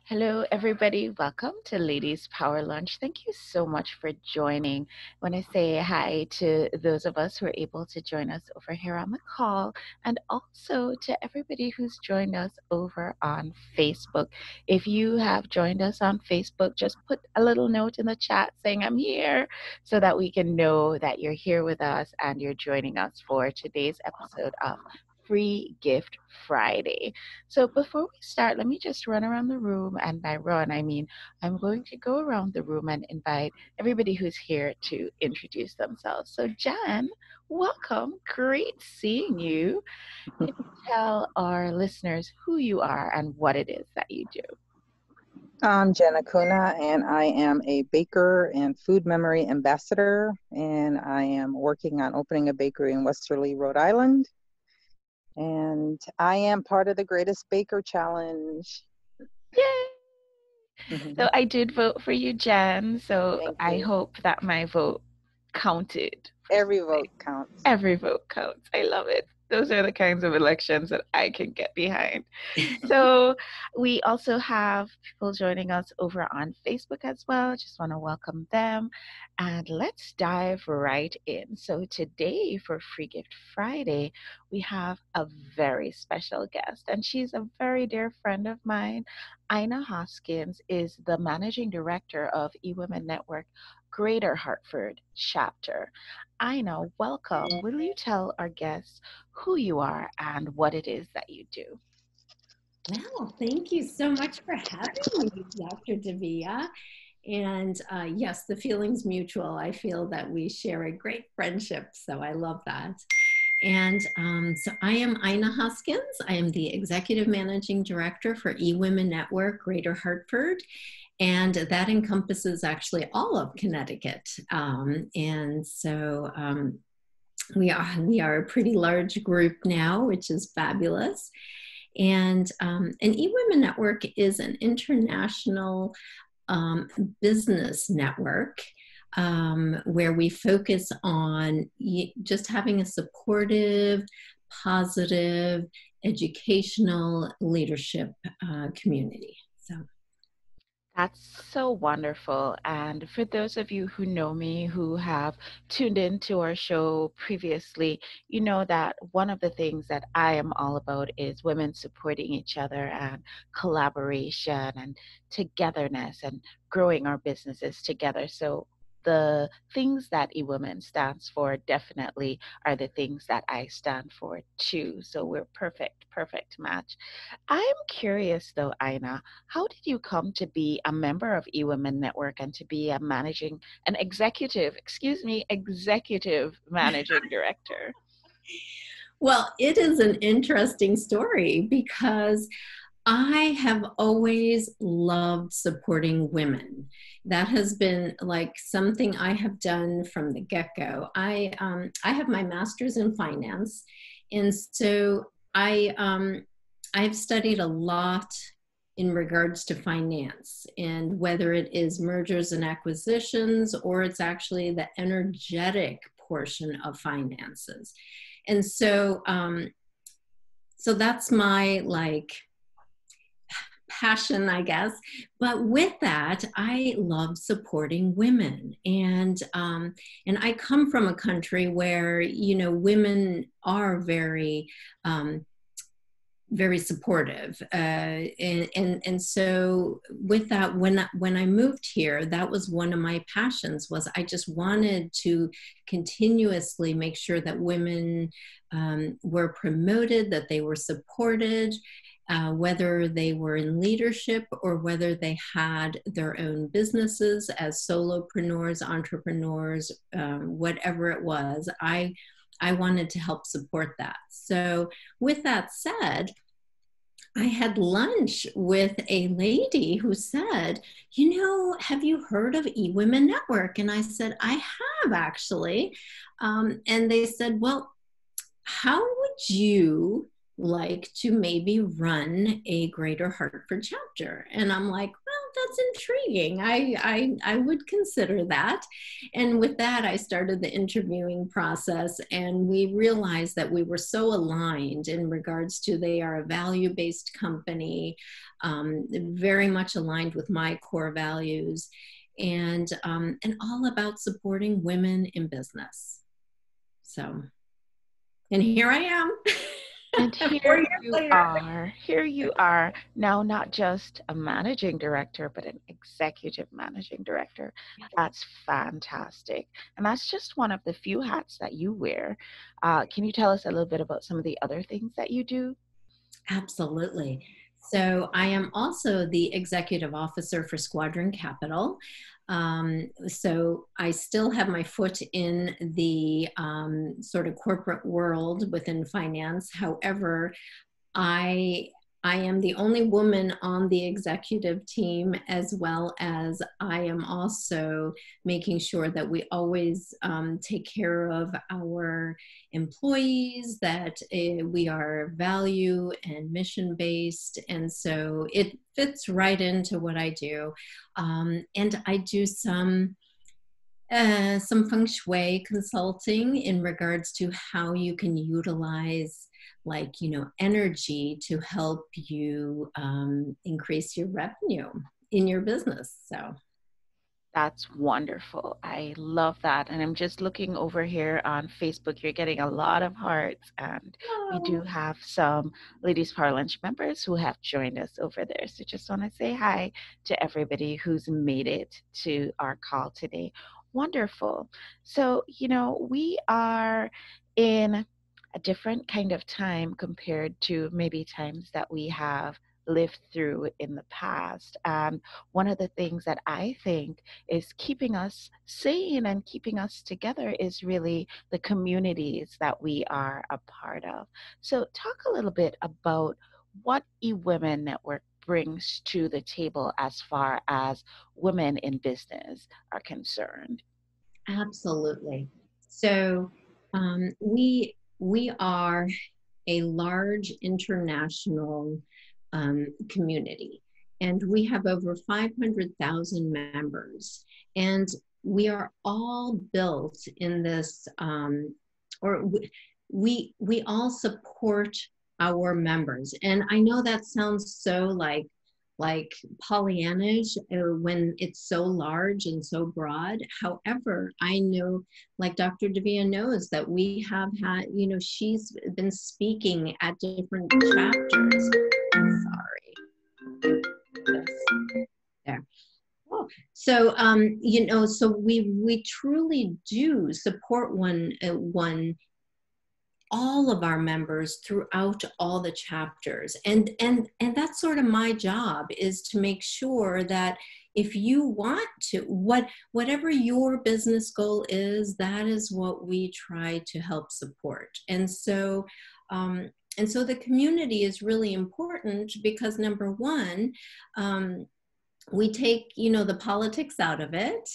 Hello, everybody. Welcome to Ladies Power Lunch. Thank you so much for joining. I want to say hi to those of us who are able to join us over here on the call, and also to everybody who's joined us over on Facebook. If you have joined us on Facebook, just put a little note in the chat saying I'm here so that we can know that you're here with us and you're joining us for today's episode of Free Gift Friday. So before we start, let me just run around the room. And by run, I mean I'm going to go around the room and invite everybody who's here to introduce themselves. So Jan, welcome. Great seeing you. Can you tell our listeners who you are and what it is that you do? I'm Jenna Kuna, and I am a baker and food memory ambassador, and I am working on opening a bakery in Westerly, Rhode Island. And I am part of the Greatest Baker Challenge. Yay! So I did vote for you, Jan. So Thank I you. hope that my vote counted. Every vote counts. Every vote counts. I love it. Those are the kinds of elections that I can get behind. So we also have people joining us over on Facebook as well. Just want to welcome them. And let's dive right in. So today for Free Gift Friday, we have a very special guest, and she's a very dear friend of mine. Aina Hoskins is the managing director of eWomen Network Greater Hartford chapter. Aina, welcome. Will you tell our guests who you are and what it is that you do? Well, thank you so much for having me, Dr. Davia. And yes, the feeling's mutual. I feel that we share a great friendship, so I love that. And so I am Aina Hoskins. I am the Executive Managing Director for eWomen Network Greater Hartford. And that encompasses actually all of Connecticut. We are a pretty large group now, which is fabulous. And an eWomen Network is an international business network where we focus on just having a supportive, positive, educational leadership community. That's so wonderful. And for those of you who know me, who have tuned into our show previously, you know that one of the things that I am all about is women supporting each other and collaboration and togetherness and growing our businesses together. So the things that eWomen stands for definitely are the things that I stand for too. So we're perfect match. I'm curious though, Aina, how did you come to be a member of eWomen Network and to be an executive managing director? Well, it is an interesting story because I have always loved supporting women. That has been like something I have done from the get-go. I have my master's in finance, and so I've studied a lot in regards to finance, and whether it is mergers and acquisitions or it's actually the energetic portion of finances. And so so that's my passion, I guess. But with that, I love supporting women, and I come from a country where women are very very supportive, and so with that, when I moved here, that was one of my passions. Was I just wanted to continuously make sure that women were promoted, that they were supported. Whether they were in leadership or whether they had their own businesses as solopreneurs, entrepreneurs, whatever it was, I wanted to help support that. So with that said, I had lunch with a lady who said, have you heard of eWomen Network? And I said, I have actually. And they said, well, how would you like to maybe run a Greater Hartford chapter? And I'm like, well, that's intriguing. I would consider that. And with that, I started the interviewing process, and we realized that we were so aligned in regards to they are a value-based company, very much aligned with my core values, and all about supporting women in business. So, and here I am. And 4 years later. here you are now, not just a managing director, but an executive managing director. That's fantastic. And that's just one of the few hats that you wear. Can you tell us a little bit about some of the other things that you do? Absolutely. So I am also the executive officer for Squadron Capital. So I still have my foot in the sort of corporate world within finance. However, I I am the only woman on the executive team, as well as I am also making sure that we always take care of our employees, that we are value and mission based. And so it fits right into what I do. And I do some feng shui consulting in regards to how you can utilize, like, energy to help you increase your revenue in your business. So That's wonderful. I love that. And I'm just looking over here on Facebook. You're getting a lot of hearts. And we do have some Ladies Power Lunch members who have joined us over there. So just want to say hi to everybody who's made it to our call today. Wonderful. So, we are in a different kind of time compared to maybe times that we have lived through in the past. And one of the things that I think is keeping us sane and keeping us together is really the communities that we are a part of. So, talk a little bit about what eWomen Network brings to the table as far as women in business are concerned. absolutely. So we are a large international community, and we have over 500,000 members, and we are all built in this, or we all support our members. And I know that sounds so like Pollyannish when it's so large and so broad. However, I know, like Dr. Davia knows, that we have had, she's been speaking at different chapters. Sorry. There. Oh, so so we truly do support one all of our members throughout all the chapters, and that's sort of my job, is to make sure that if you want to, whatever your business goal is, that is what we try to help support. And so the community is really important because, number one, we take the politics out of it,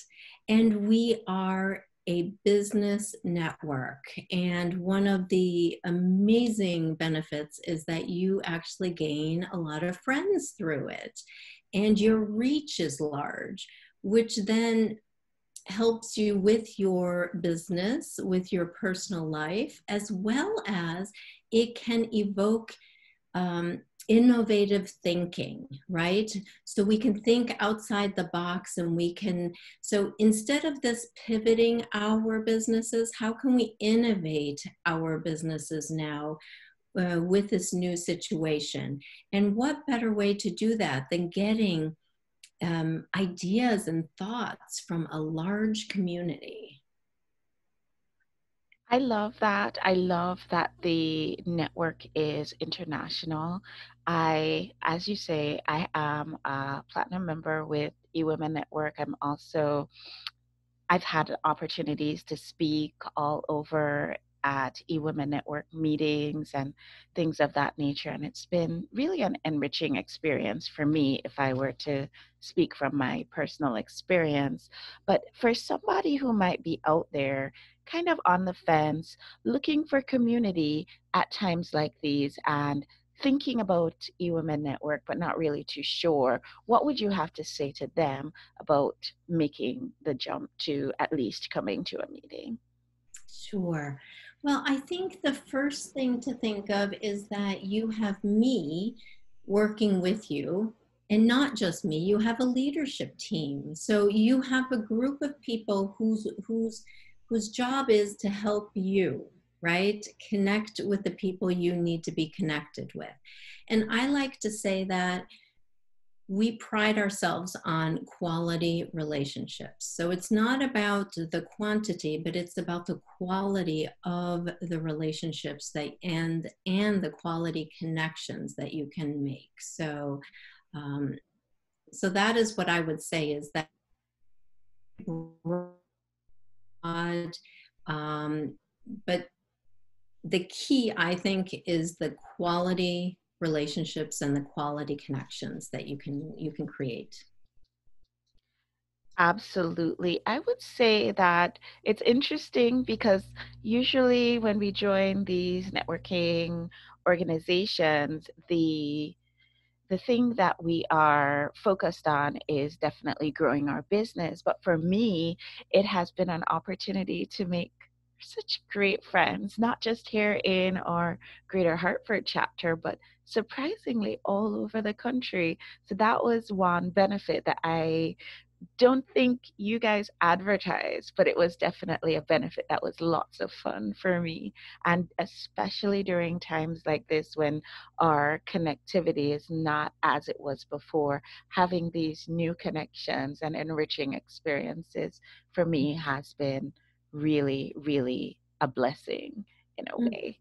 and we are a business network. And one of the amazing benefits is that you actually gain a lot of friends through it, and your reach is large, which then helps you with your business, with your personal life, as well as it can evoke innovative thinking, right? So we can think outside the box, and so instead of this pivoting our businesses, how can we innovate our businesses now with this new situation? And what better way to do that than getting ideas and thoughts from a large community? I love that. I love that the network is international. As you say, I am a platinum member with eWomen Network. I've had opportunities to speak all over at eWomen Network meetings and things of that nature. And it's been really an enriching experience for me if I were to speak from my personal experience. But for somebody who might be out there kind of on the fence, looking for community at times like these and thinking about eWomen Network, but not really too sure, what would you have to say to them about making the jump to at least coming to a meeting? Sure. Well, I think the first thing to think of is that you have me working with you, and not just me, you have a leadership team. So you have a group of people whose job is to help you, right? Connect with the people you need to be connected with. And I like to say that we pride ourselves on quality relationships. So it's not about the quantity, but it's about the quality of the relationships that and the quality connections that you can make. So so that is what I would say, is that broad, but the key, I think, is the quality relationships and the quality connections that you can create. Absolutely. I would say that it's interesting because usually when we join these networking organizations, the thing that we are focused on is definitely growing our business. But for me, it has been an opportunity to make such great friends, not just here in our Greater Hartford chapter, but surprisingly all over the country. So that was one benefit that I don't think you guys advertised, but it was definitely a benefit that was lots of fun for me. And especially during times like this when our connectivity is not as it was before, having these new connections and enriching experiences for me has been really, really a blessing in a way.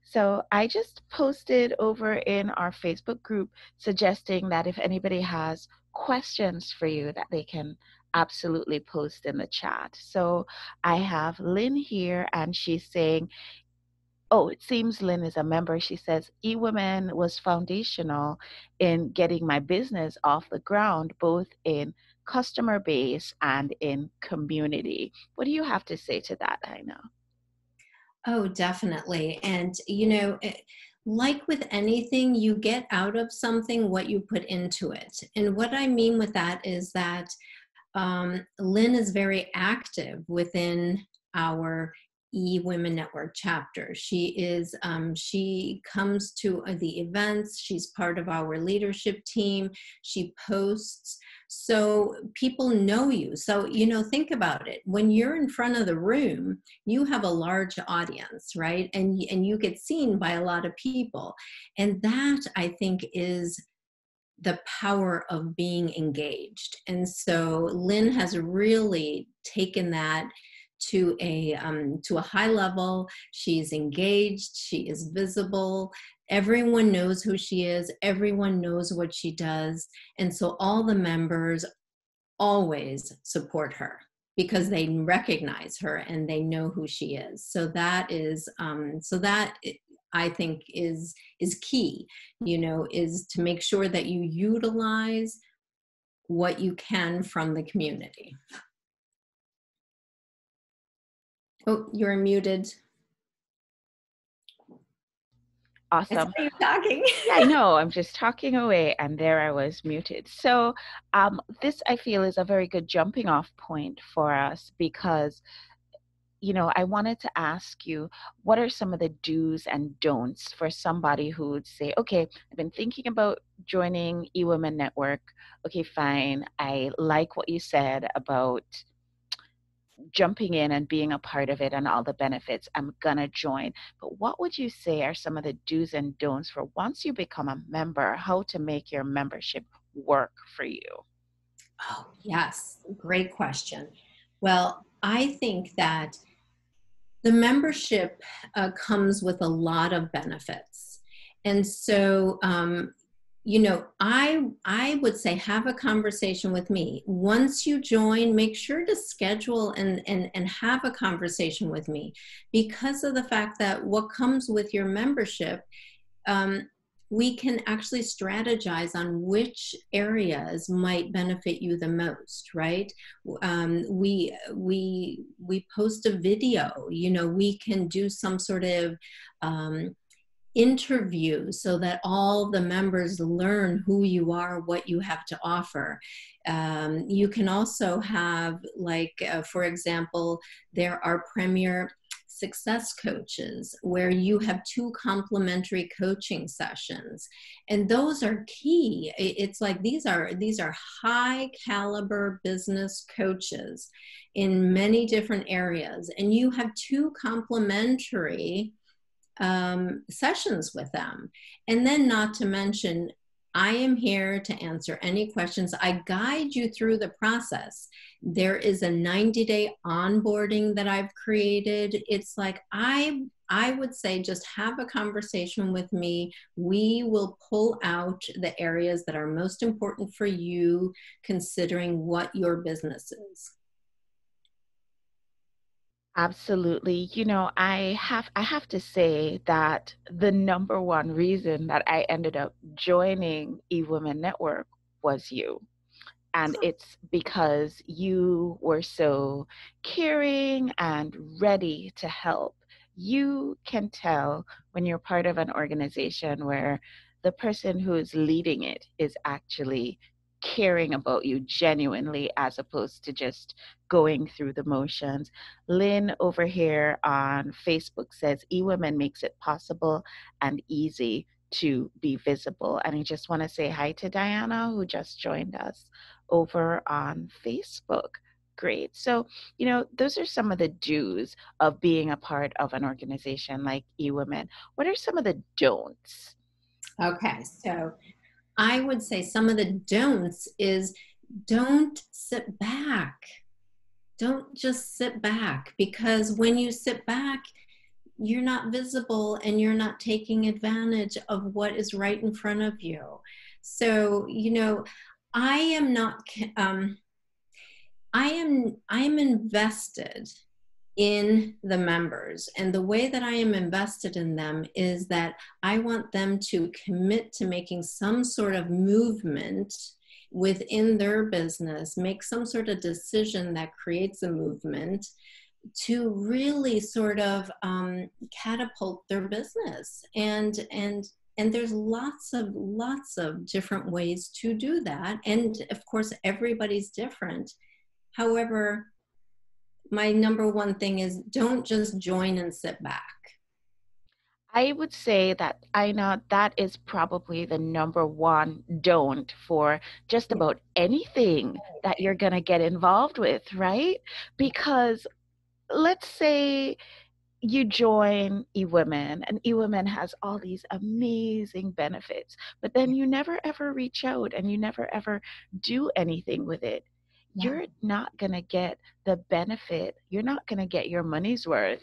So I just posted over in our Facebook group suggesting that if anybody has questions for you that they can absolutely post in the chat. So I have Lynn here and she's saying, oh, it seems Lynn is a member. She says, eWomen was foundational in getting my business off the ground, both in customer base and in community. What do you have to say to that, Aina? Oh, definitely. And, you know, like with anything, you get out of something what you put into it. And what I mean with that is that Lynn is very active within our eWomen Network chapter. She comes to the events. She's part of our leadership team. She posts. So people know you. So, you know, think about it. When you're in front of the room, you have a large audience, right? And you get seen by a lot of people. And that, I think, is the power of being engaged. And so Lynn has really taken that to a high level. She's engaged, she is visible, everyone knows who she is, everyone knows what she does. And so all the members always support her because they recognize her and they know who she is. So that is I think is key, you know, is to make sure that you utilize what you can from the community. Oh, you're muted. I saw Awesome. you talking. Yeah, I know. I'm just talking away, and there I was muted. So, this I feel is a very good jumping off point for us because, you know, I wanted to ask you what are some of the do's and don'ts for somebody who would say, okay, I've been thinking about joining eWomen Network. Okay, fine. I like what you said about jumping in and being a part of it and all the benefits. I'm gonna join. But what would you say are some of the do's and don'ts for once you become a member, how to make your membership work for you? Oh, yes, great question. Well, I think that the membership comes with a lot of benefits. And so, you know, I would say have a conversation with me. Once you join, make sure to schedule and have a conversation with me, because of the fact that what comes with your membership, we can actually strategize on which areas might benefit you the most, right? We post a video, you know, we can do some sort of interviews so that all the members learn who you are, what you have to offer. You can also have, like, for example, there are premier success coaches where you have 2 complimentary coaching sessions, and those are key. It's like these are high caliber business coaches in many different areas, and you have 2 complimentary sessions with them. And then, not to mention, I am here to answer any questions. I guide you through the process. There is a 90-day onboarding that I've created. It's like, I would say, just have a conversation with me. We will pull out the areas that are most important for you, considering what your business is. Absolutely. You know, I have to say that the number one reason that I ended up joining eWomen Network was you. And it's because you were so caring and ready to help. You can tell when you're part of an organization where the person who is leading it is actually caring about you genuinely as opposed to just going through the motions. Lynn over here on Facebook says eWomen makes it possible and easy to be visible. And I just want to say hi to Diana, who just joined us over on Facebook. Great. So, you know, those are some of the do's of being a part of an organization like eWomen. What are some of the don'ts? Okay, so I would say some of the don'ts is, don't sit back. Don't just sit back, because when you sit back, you're not visible and you're not taking advantage of what is right in front of you. So, you know, I am not, I am invested in the members. And the way that I am invested in them is that I want them to commit to making some sort of movement within their business, make some sort of decision that creates a movement to really sort of catapult their business. And there's lots of different ways to do that. And of course, everybody's different. However, my number one thing is, don't just join and sit back. I would say that I know that is probably the number one don't for just about anything that you're going to get involved with, right? Because let's say you join eWomen and eWomen has all these amazing benefits, but then you never ever reach out and you never ever do anything with it. Yeah. You're not going to get the benefit. You're not going to get your money's worth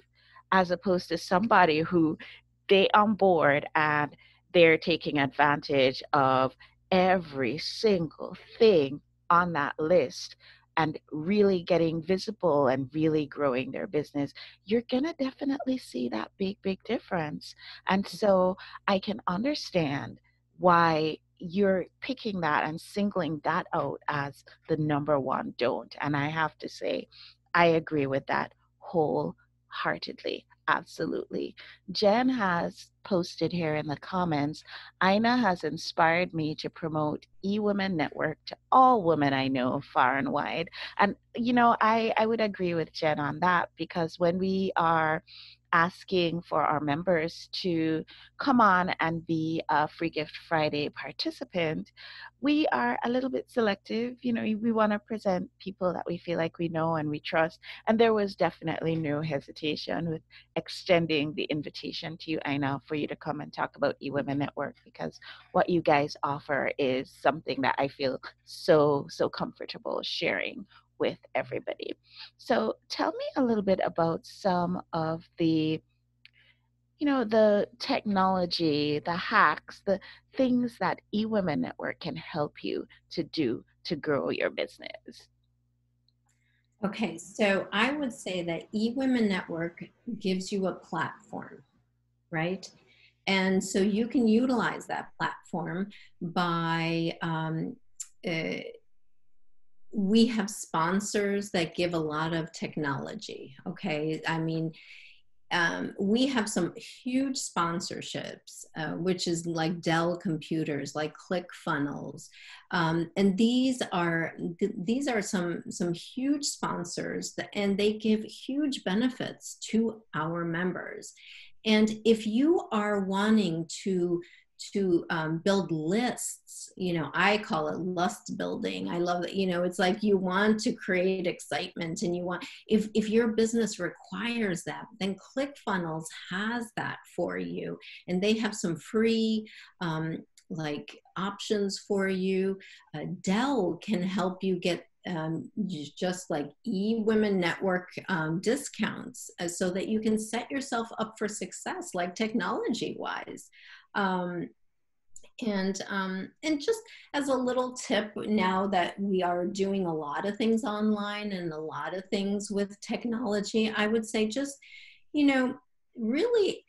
as opposed to somebody who they on board and they're taking advantage of every single thing on that list and really getting visible and really growing their business. You're going to definitely see that big difference. And so I can understand why you're picking that and singling that out as the number one don't. And I have to say, I agree with that wholeheartedly. Absolutely. Jen has posted here in the comments, Ina has inspired me to promote eWomen Network to all women I know far and wide. And, you know, I would agree with Jen on that because when we are asking for our members to come on and be a Free Gift Friday participant, we are a little bit selective. You know, we want to present people that we feel like we know and we trust. And there was definitely no hesitation with extending the invitation to you, Aina, for you to come and talk about eWomen Network because what you guys offer is something that I feel so comfortable sharing with everybody. So tell me a little bit about some of the, you know, the technology, the hacks, the things that eWomen Network can help you to do to grow your business. Okay, so I would say that eWomen Network gives you a platform, right? And so you can utilize that platform by, uh, we have sponsors that give a lot of technology, okay? I mean, we have some huge sponsorships, which is like Dell computers, like ClickFunnels, and these are some huge sponsors, and they give huge benefits to our members. And if you are wanting to build lists, I call it lust building. I love that. It's like you want to create excitement, and you want, if your business requires that, then ClickFunnels has that for you, and they have some free like options for you. Dell can help you get just like eWomen network discounts, so that you can set yourself up for success, like technology wise. Um, and just as a little tip, now that we are doing a lot of things online and a lot of things with technology, I would say just, really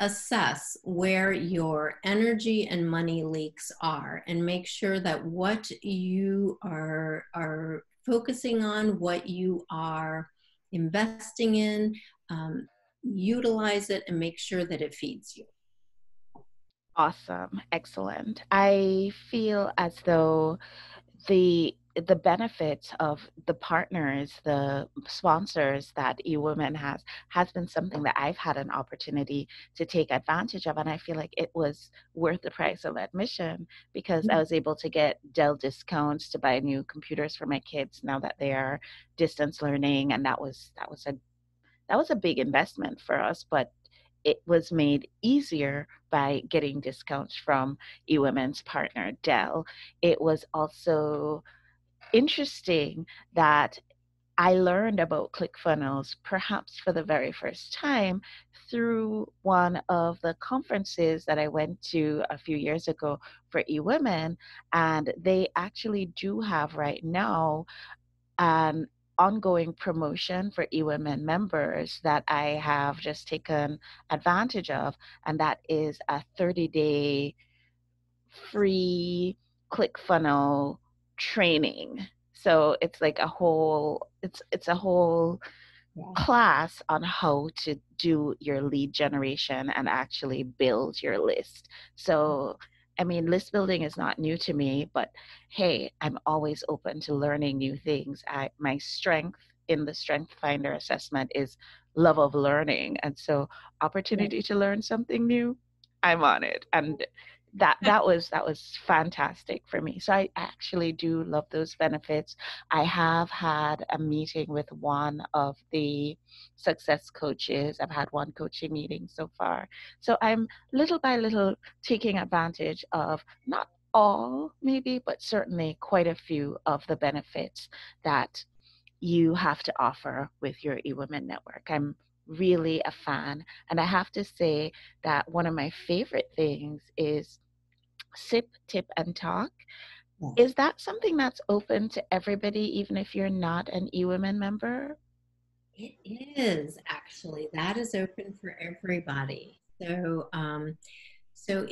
assess where your energy and money leaks are, and make sure that what you are focusing on, what you are investing in, utilize it and make sure that it feeds you. Awesome. Excellent. I feel as though the benefits of the partners, the sponsors that eWomen has been something that I've had an opportunity to take advantage of, and I feel like it was worth the price of admission, because I was able to get Dell discounts to buy new computers for my kids now that they are distance learning, and that was a big investment for us, but it was made easier by getting discounts from eWomen's partner, Dell. It was also interesting that I learned about ClickFunnels perhaps for the very first time through one of the conferences that I went to a few years ago for eWomen. And they actually do have right now an ongoing promotion for eWomen members that I have just taken advantage of, and that is a 30-day free ClickFunnel training. So it's like it's a whole class on how to do your lead generation and actually build your list. So, I mean, list building is not new to me, but hey, I'm always open to learning new things. My strength in the Strength Finder assessment is love of learning. And so opportunity to learn something new, I'm on it. And that was fantastic for me. So I actually do love those benefits. I have had a meeting with one of the success coaches. I've had one coaching meeting so far. So I'm little by little taking advantage of not all, maybe, but certainly quite a few of the benefits that you have to offer with your eWomen network. I'm really a fan. And I have to say that one of my favorite things is Sip, Tip, and Talk. Is that something that's open to everybody, even if you're not an eWomen member? It is actually, that is open for everybody. So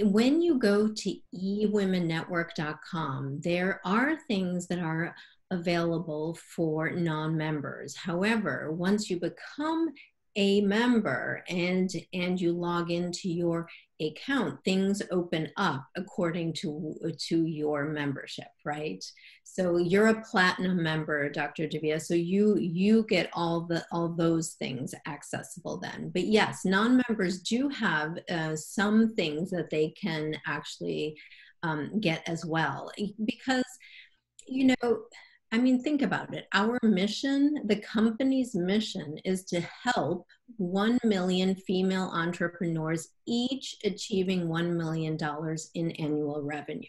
when you go to eWomenNetwork.com, there are things that are available for non-members. However, once you become a member and you log into your account, things open up according to your membership, right? So you're a platinum member, Dr. Divya, so you get all those things accessible then. But yes, non-members do have some things that they can actually get as well, because I mean, think about it. Our mission, the company's mission, is to help 1 million female entrepreneurs, each achieving $1 million in annual revenue.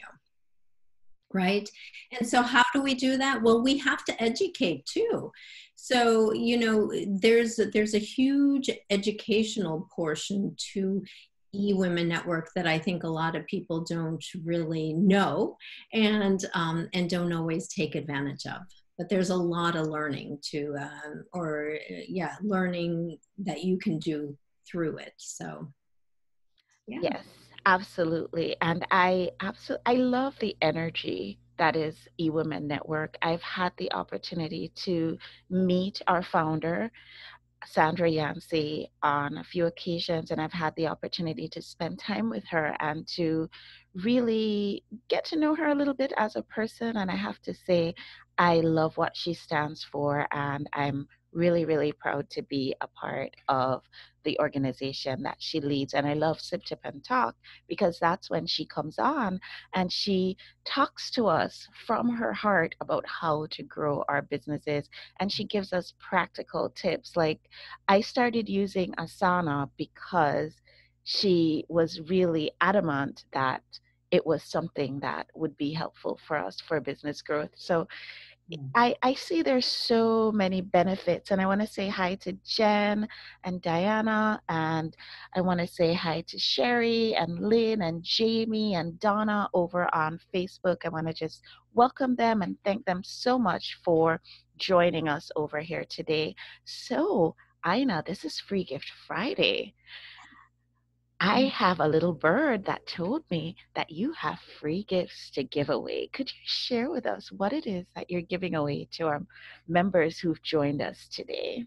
Right? And so how do we do that? Well, we have to educate too. So, there's a huge educational portion to eWomen Network that I think a lot of people don't really know and don't always take advantage of. But there's a lot of learning learning that you can do through it. So, yeah. Yes, absolutely. And I love the energy that is eWomen Network. I've had the opportunity to meet our founder Sandra Yancey on a few occasions, and I've had the opportunity to spend time with her and to really get to know her a little bit as a person. And I have to say, I love what she stands for, and I'm really, really proud to be a part of the organization that she leads. And I love Sip Tip and Talk because that's when she comes on and she talks to us from her heart about how to grow our businesses. And she gives us practical tips. Like, I started using Asana because she was really adamant that it was something that would be helpful for us for business growth. So I see there's so many benefits, and I want to say hi to Jen and Diana, and I want to say hi to Sherry and Lynn and Jamie and Donna over on Facebook. I want to just welcome them and thank them so much for joining us over here today. So, Ina, this is Free Gift Friday. I have a little bird that told me that you have free gifts to give away. Could you share with us what it is that you're giving away to our members who've joined us today?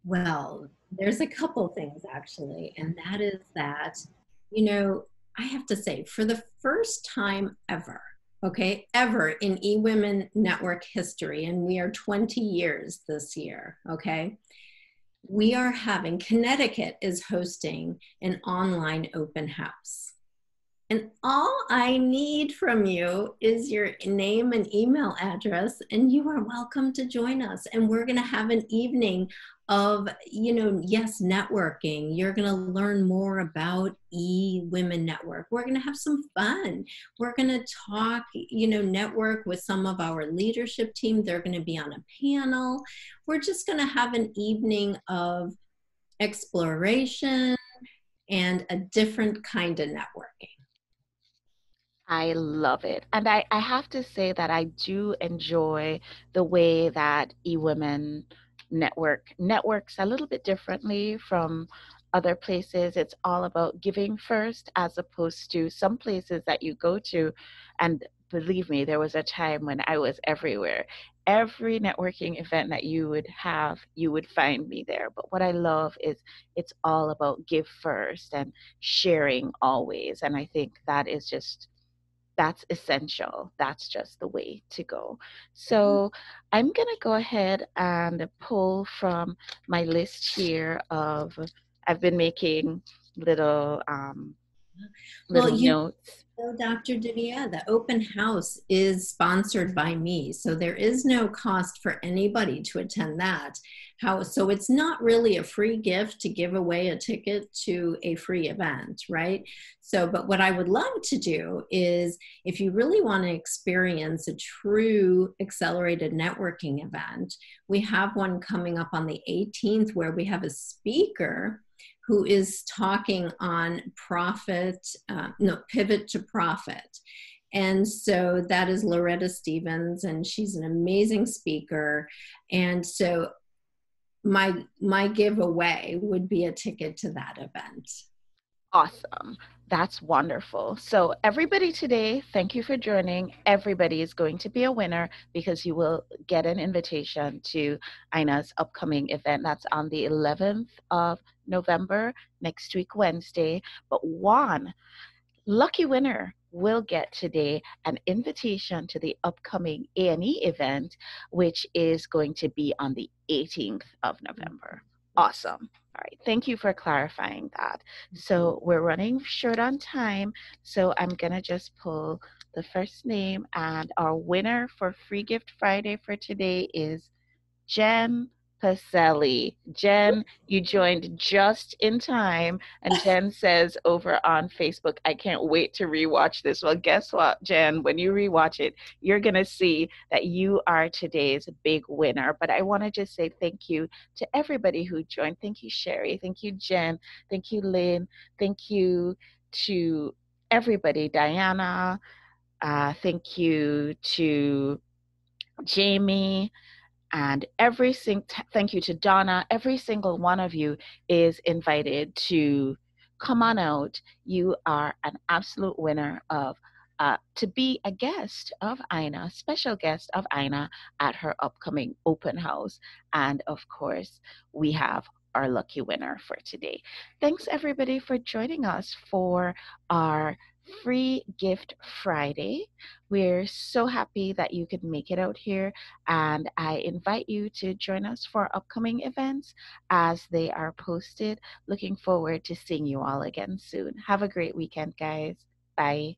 Well, there's a couple things actually, and that is that, you know, I have to say, for the first time ever, okay, ever in eWomen Network history, and we are 20 years this year, okay, we are having, Connecticut is hosting an online open house. And all I need from you is your name and email address, and you are welcome to join us. And we're going to have an evening of, yes, networking. You're going to learn more about eWomen Network. We're going to have some fun. We're going to talk, network with some of our leadership team. They're going to be on a panel. We're just going to have an evening of exploration and a different kind of networking. I love it. And I have to say that I do enjoy the way that eWomen networks a little bit differently from other places. It's all about giving first as opposed to some places that you go to. And believe me, there was a time when I was everywhere. Every networking event that you would have, you would find me there. But what I love is it's all about give first and sharing always. And I think that's essential. That's just the way to go. So I'm going to go ahead and pull from my list here of, I've been making little, Well, little notes. Dr. Divya, the open house is sponsored by me, so there is no cost for anybody to attend that. So it's not really a free gift to give away a ticket to a free event, right? So, but what I would love to do is, if you really want to experience a true accelerated networking event, we have one coming up on the 18th where we have a speaker who is talking on pivot to profit. And so that is Loretta Stevens, and she's an amazing speaker. And so my giveaway would be a ticket to that event. Awesome. That's wonderful. So, everybody today, thank you for joining. Everybody is going to be a winner because you will get an invitation to Ina's upcoming event. That's on the 11th of November, next week, Wednesday. But one lucky winner will get today an invitation to the upcoming A&E event, which is going to be on the 18th of November. Awesome. All right. Thank you for clarifying that. So we're running short on time. So I'm going to just pull the first name, and our winner for Free Gift Friday for today is Jen Pacelli. Jen, you joined just in time. And Jen says over on Facebook, I can't wait to rewatch this. Well, guess what, Jen? When you rewatch it, you're going to see that you are today's big winner. But I want to just say thank you to everybody who joined. Thank you, Sherry. Thank you, Jen. Thank you, Lynn. Thank you to everybody, Diana. Thank you to Jamie. And thank you to Donna. Every single one of you is invited to come on out. You are an absolute winner of to be a guest of Ina, special guest of Ina at her upcoming open house. And of course, we have our lucky winner for today. Thanks everybody for joining us for our free gift Friday. We're so happy that you could make it out here, and I invite you to join us for upcoming events as they are posted. Looking forward to seeing you all again soon. Have a great weekend, guys. Bye.